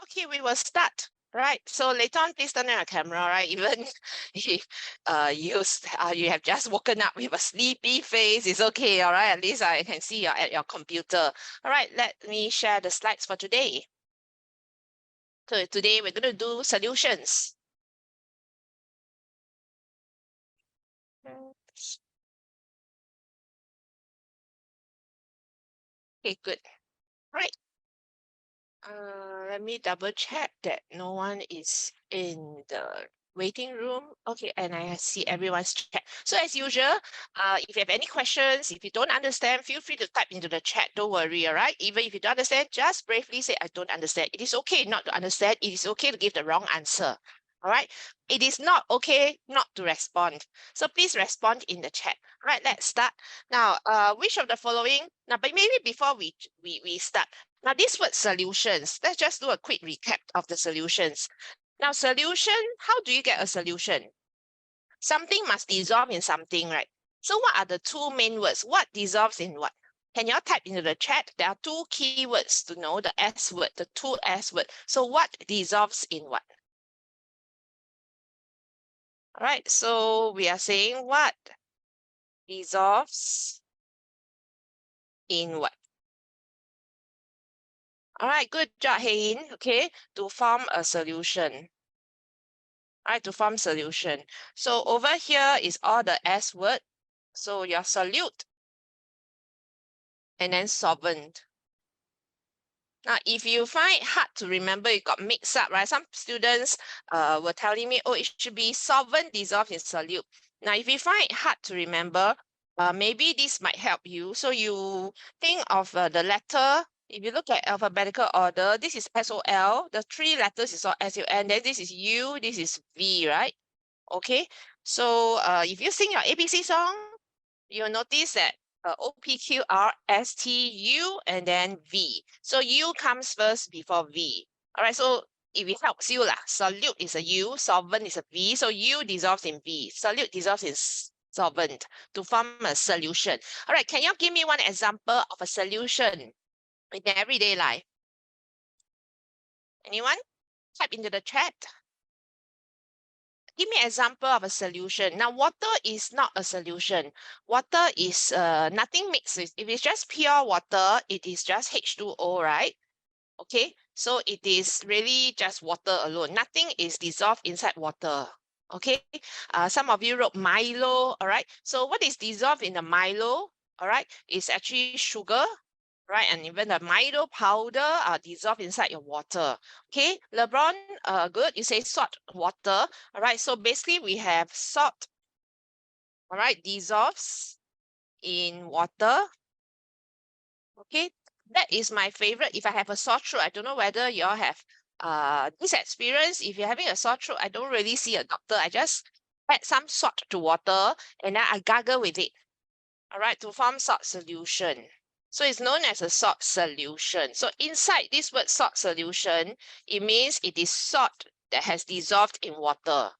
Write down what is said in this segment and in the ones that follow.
Okay, we will start. Right. So later on, please turn on your camera, right? Even if you have just woken up with a sleepy face, it's okay, all right? At least I can see you're at your computer. All right, let me share the slides for today. So today we're going to do solutions. Okay, good. All right. Let me double check that no one is in the waiting room. Okay, and I see everyone's chat. So as usual, if you have any questions, if you don't understand, feel free to type into the chat. Don't worry, all right? Even if you don't understand, just bravely say, I don't understand. It is okay not to understand. It is okay to give the wrong answer. All right. It is not okay not to respond. So please respond in the chat. All right, let's start. Now, which of the following, now, but maybe before we start, now, this word solutions, let's just do a quick recap of the solutions. Now, solution, how do you get a solution? Something must dissolve in something, right? So what are the two main words? What dissolves in what? Can you all type into the chat? There are two keywords to know the S word, the two S word. So what dissolves in what? All right, so we are saying what dissolves in what? All right, good job, Hein. Okay, to form a solution. All right, to form solution. So over here is all the S word. So your solute and then solvent. Now, if you find it hard to remember, it got mixed up, right? Some students were telling me, oh, it should be solvent dissolved in solute. Now, if you find it hard to remember, maybe this might help you. So you think of the letter. If you look at alphabetical order, this is SOL. The three letters is all SUN. Then this is U. This is V, right? Okay. So if you sing your ABC song, you'll notice that O, P, Q, R, S, T, U, and then V. So U comes first before V. All right, so if it helps you, solute is a U, solvent is a V. So U dissolves in V, solute dissolves in solvent to form a solution. All right, can you give me one example of a solution in everyday life? Anyone? Type into the chat. Give me an example of a solution. Now, water is not a solution. Water is nothing mixed with. If it's just pure water, it is just H2O, right? Okay, so it is really just water alone. Nothing is dissolved inside water. Okay, some of you wrote Milo, all right? So what is dissolved in the Milo, all right, is actually sugar, right? And even the Milo powder are dissolved inside your water. Okay, LeBron, good. You say salt water. All right, so basically we have salt, all right, dissolves in water. Okay, that is my favorite. If I have a sore throat, I don't know whether you all have this experience. If you're having a sore throat, I don't really see a doctor. I just add some salt to water and then I gargle with it. All right, to form salt solution. So it's known as a salt solution. So inside this word salt solution, it means it is salt that has dissolved in water.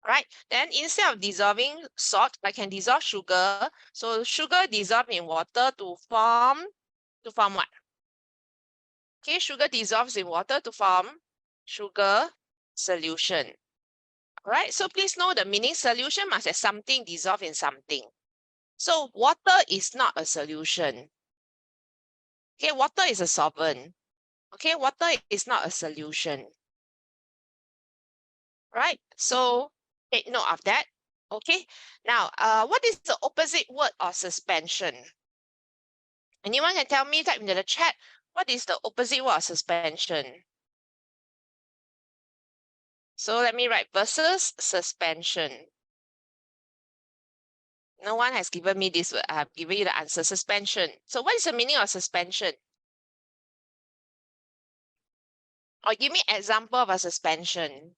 Right? Then instead of dissolving salt, I can dissolve sugar. So sugar dissolved in water to form what? Okay, sugar dissolves in water to form sugar solution. All right, so please know the meaning solution must have something dissolved in something. So water is not a solution. Okay, water is a solvent. Okay, water is not a solution. Right? So take note of that. Okay. Now, what is the opposite word of suspension? Anyone can tell me, type into the chat, what is the opposite word of suspension? So let me write versus suspension. No one has given me this word. I've given you the answer, suspension. So what is the meaning of suspension? Or give me example of a suspension.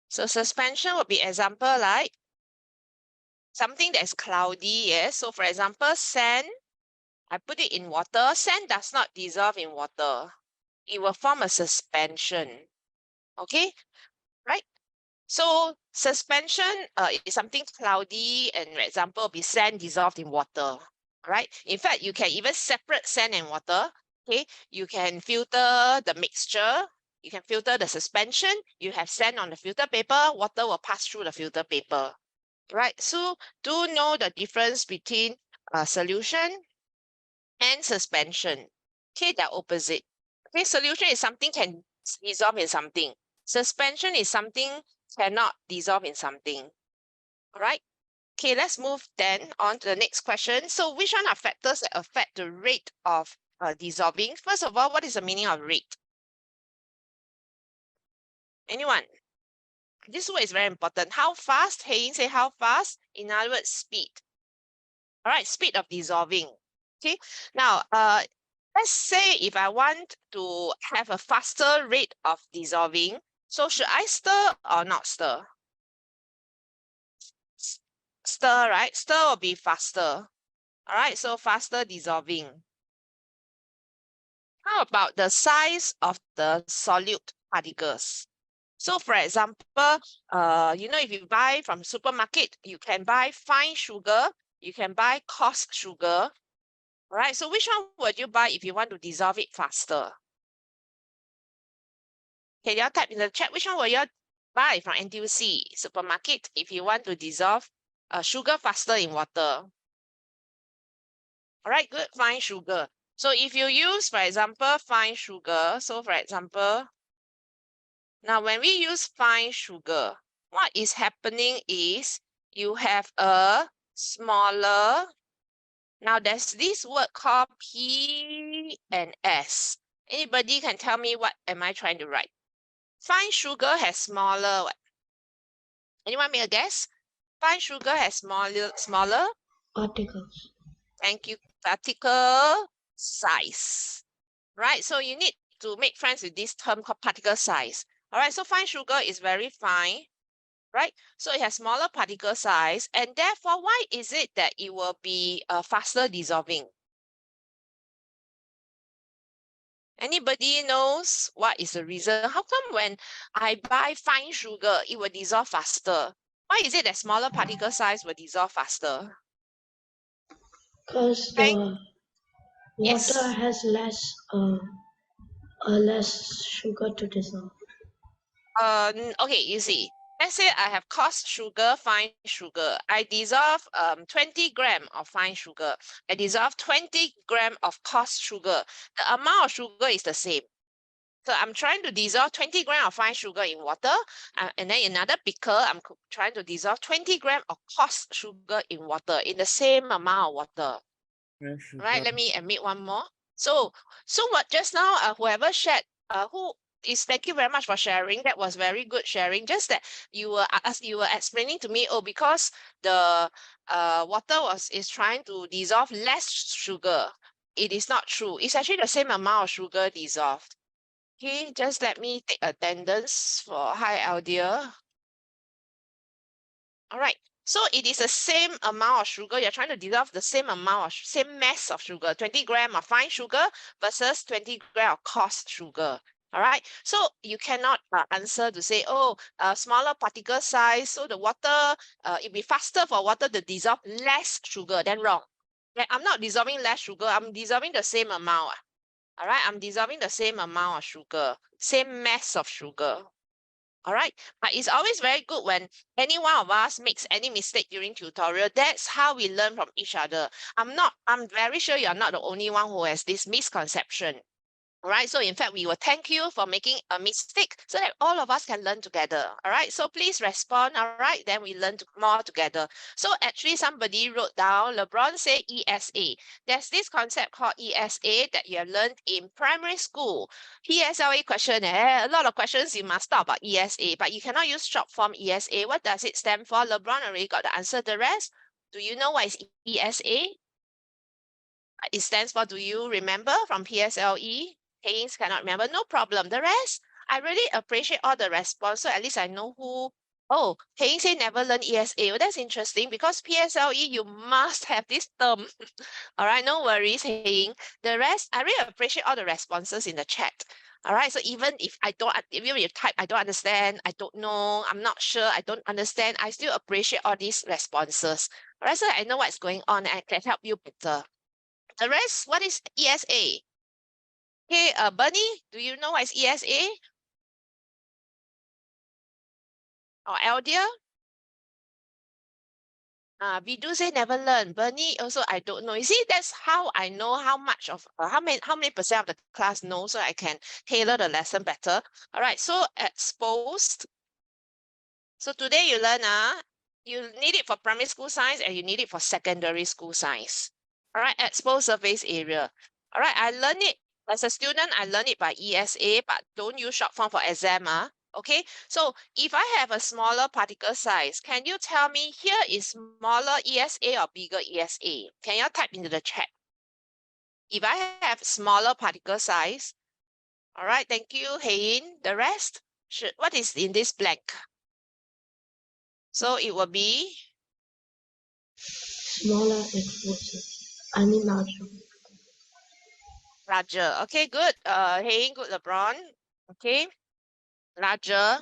So suspension would be example like something that's cloudy, yes. So for example, sand, I put it in water. Sand does not dissolve in water. It will form a suspension. Okay, right? So suspension is something cloudy, and for example, be sand dissolved in water. Right? In fact, you can even separate sand and water. Okay, you can filter the mixture. You can filter the suspension. You have sand on the filter paper. Water will pass through the filter paper. Right? So do know the difference between solution and suspension. Okay, they're opposite. Okay, solution is something can dissolve in something. Suspension is something cannot dissolve in something. All right. Okay, let's move then on to the next question. So which one are factors that affect the rate of dissolving? First of all, what is the meaning of rate? Anyone? This word is very important. How fast? Hey, say how fast? In other words, speed. All right, speed of dissolving. Okay, now let's say if I want to have a faster rate of dissolving, so should I stir or not stir? Stir, right? Stir will be faster. All right, so faster dissolving. How about the size of the solute particles? So for example, if you buy from supermarket, you can buy fine sugar, you can buy coarse sugar. All right, so which one would you buy if you want to dissolve it faster? Can you all type in the chat which one will you buy from NTUC supermarket if you want to dissolve sugar faster in water? All right, good, fine sugar. So if you use, for example, fine sugar, so for example, now when we use fine sugar, what is happening is you have a smaller, now there's this word called P and S. Anybody can tell me what am I trying to write? Fine sugar has smaller what? Anyone make a guess? Fine sugar has smaller Particles. Thank you. Particle size. Right? So you need to make friends with this term called particle size. All right, so fine sugar is very fine, right? So it has smaller particle size, and therefore, why is it that it will be faster dissolving? Anybody knows what is the reason? How come when I buy fine sugar, it will dissolve faster? Why is it that smaller particle size will dissolve faster? Because Thank the water yes. has less sugar to dissolve. Okay, you see. Let's say I have coarse sugar, fine sugar. I dissolve 20 gram of fine sugar. I dissolve 20 gram of coarse sugar. The amount of sugar is the same. So I'm trying to dissolve 20 gram of fine sugar in water. And then in another beaker, I'm trying to dissolve 20 gram of coarse sugar in water in the same amount of water. Right, let me admit one more. So what just now, whoever shared, thank you very much for sharing. That was very good sharing. Just that you were explaining to me, oh, because the water is trying to dissolve less sugar. It is not true. It's actually the same amount of sugar dissolved. Okay, just let me take attendance for Hi Aldia. All right. So it is the same amount of sugar. You're trying to dissolve the same amount of same mass of sugar, 20 gram of fine sugar versus 20 gram of coarse sugar. All right. So you cannot answer to say, oh, smaller particle size. So the water, it'll be faster for water to dissolve less sugar. Then wrong. Yeah, I'm not dissolving less sugar. I'm dissolving the same amount. All right. I'm dissolving the same amount of sugar, same mass of sugar. All right, but it's always very good when any one of us makes any mistake during tutorial. That's how we learn from each other. I'm very sure you're not the only one who has this misconception. All right, so in fact, we will thank you for making a mistake so that all of us can learn together. All right, so please respond. All right, then we learn more together. So actually, somebody wrote down, LeBron said ESA. There's this concept called ESA that you have learned in primary school. PSLE question, a lot of questions you must talk about ESA, but you cannot use short form ESA. What does it stand for? LeBron already got the answer. The rest, do you know what is ESA? It stands for, do you remember from PSLE? Haynes cannot remember, no problem. The rest, I really appreciate all the response. So at least I know who. Oh, Haynes say never learn ESA. Well, that's interesting because PSLE, you must have this term. All right, no worries, Haynes. The rest, I really appreciate all the responses in the chat. All right, so even if you type, I don't understand, I don't know, I'm not sure, I don't understand, I still appreciate all these responses. All right, so I know what's going on and I can help you better. The rest, what is ESA? Okay, Bernie, do you know what is ESA? Or Eldia? Vidu say never learn. Bernie also I don't know. You see, that's how I know how much of how many percent of the class know, so I can tailor the lesson better. All right, so exposed. So today you learn you need it for primary school science and you need it for secondary school science. All right, exposed surface area. All right, I learned it as a student. I learned it by ESA, but don't use short form for exam. Okay, so if I have a smaller particle size, can you tell me here is smaller ESA or bigger ESA? Can you type into the chat? If I have smaller particle size, all right, thank you, Hein. The rest, what is in this blank? So it will be Smaller exposure. I mean larger. larger. Okay, good. Hein, good, LeBron. Okay, larger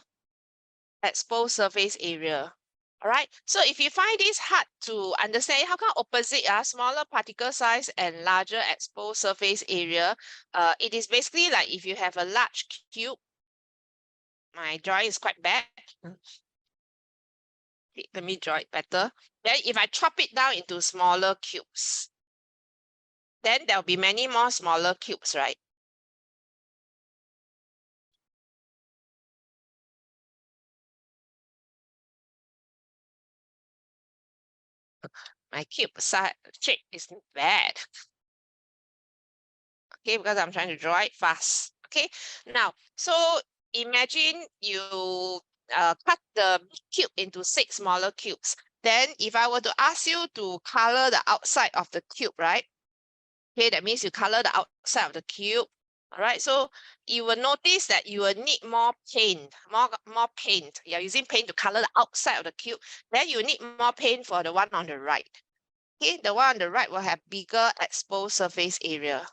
exposed surface area. All right, so if you find this hard to understand, how come opposite smaller particle size and larger exposed surface area? It is basically like if you have a large cube. My drawing is quite bad. Let me draw it better. Then if I chop it down into smaller cubes, then there'll be many more smaller cubes, right? My cube size shape is bad. Okay, because I'm trying to draw it fast. Okay, now, so imagine you cut the cube into 6 smaller cubes. Then if I were to ask you to color the outside of the cube, right? Okay, that means you color the outside of the cube. All right, so you will notice that you will need more paint, more paint. You're using paint to color the outside of the cube. Then you need more paint for the one on the right. Okay, the one on the right will have bigger exposed surface area.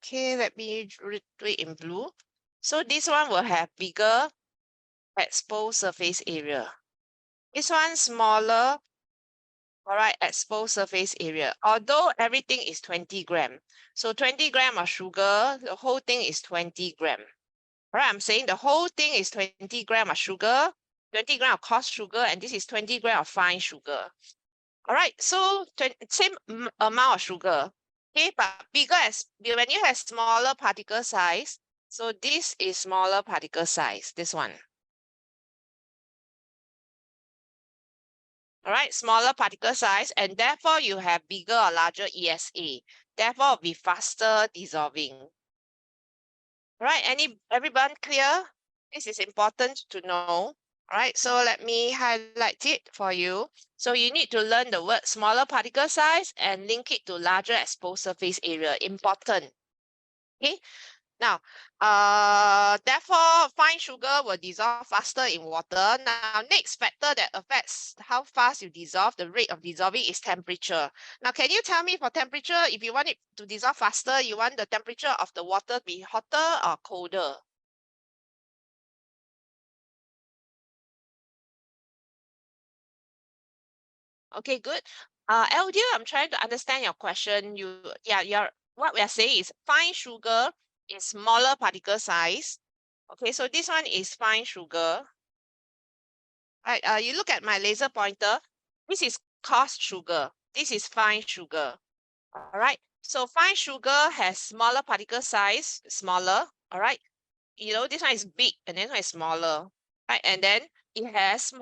Okay, let me do it in blue. So this one will have bigger exposed surface area. This one smaller, all right, exposed surface area. Although everything is 20 gram. So 20 gram of sugar, the whole thing is 20 gram. All right, I'm saying the whole thing is 20 gram of sugar, 20 gram of coarse sugar, and this is 20 gram of fine sugar. All right, so same amount of sugar. Okay, but bigger when you have smaller particle size, so this is smaller particle size, this one. All right, smaller particle size, and therefore you have bigger or larger ESA. Therefore, be faster dissolving. All right, everyone clear? This is important to know. All right, so let me highlight it for you. So you need to learn the word smaller particle size and link it to larger exposed surface area. Important. Okay. Now, therefore, fine sugar will dissolve faster in water. Now, next factor that affects how fast you dissolve, the rate of dissolving, is temperature. Now, can you tell me for temperature, if you want it to dissolve faster, you want the temperature of the water to be hotter or colder? Okay, good. Eldia, I'm trying to understand your question. What we are saying is fine sugar is smaller particle size. Okay, so this one is fine sugar. Right, you look at my laser pointer. This is coarse sugar. This is fine sugar. All right. So fine sugar has smaller particle size, smaller. All right. You know, this one is big and this one is smaller. Right. And then it has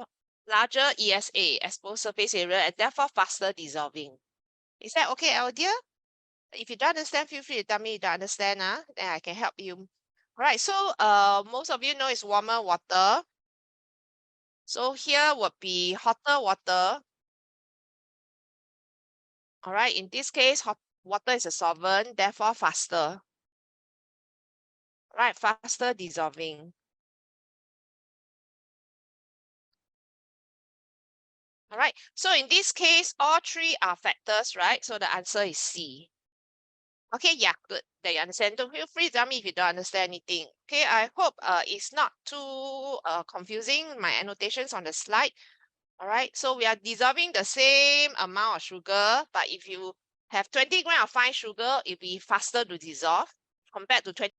larger ESA, exposed surface area, and therefore faster dissolving. Is that okay, Eldia? If you don't understand, feel free to tell me you don't understand. Then I can help you. All right. So most of you know it's warmer water. So here would be hotter water. All right, in this case, hot water is a solvent, therefore faster. Right, faster dissolving. All right, so in this case, all three are factors, right? So the answer is C. Okay, yeah, good. That you understand. Don't feel free to tell me if you don't understand anything. Okay, I hope it's not too confusing, my annotations on the slide. All right, so we are dissolving the same amount of sugar, but if you have 20 grams of fine sugar, it'll be faster to dissolve compared to 20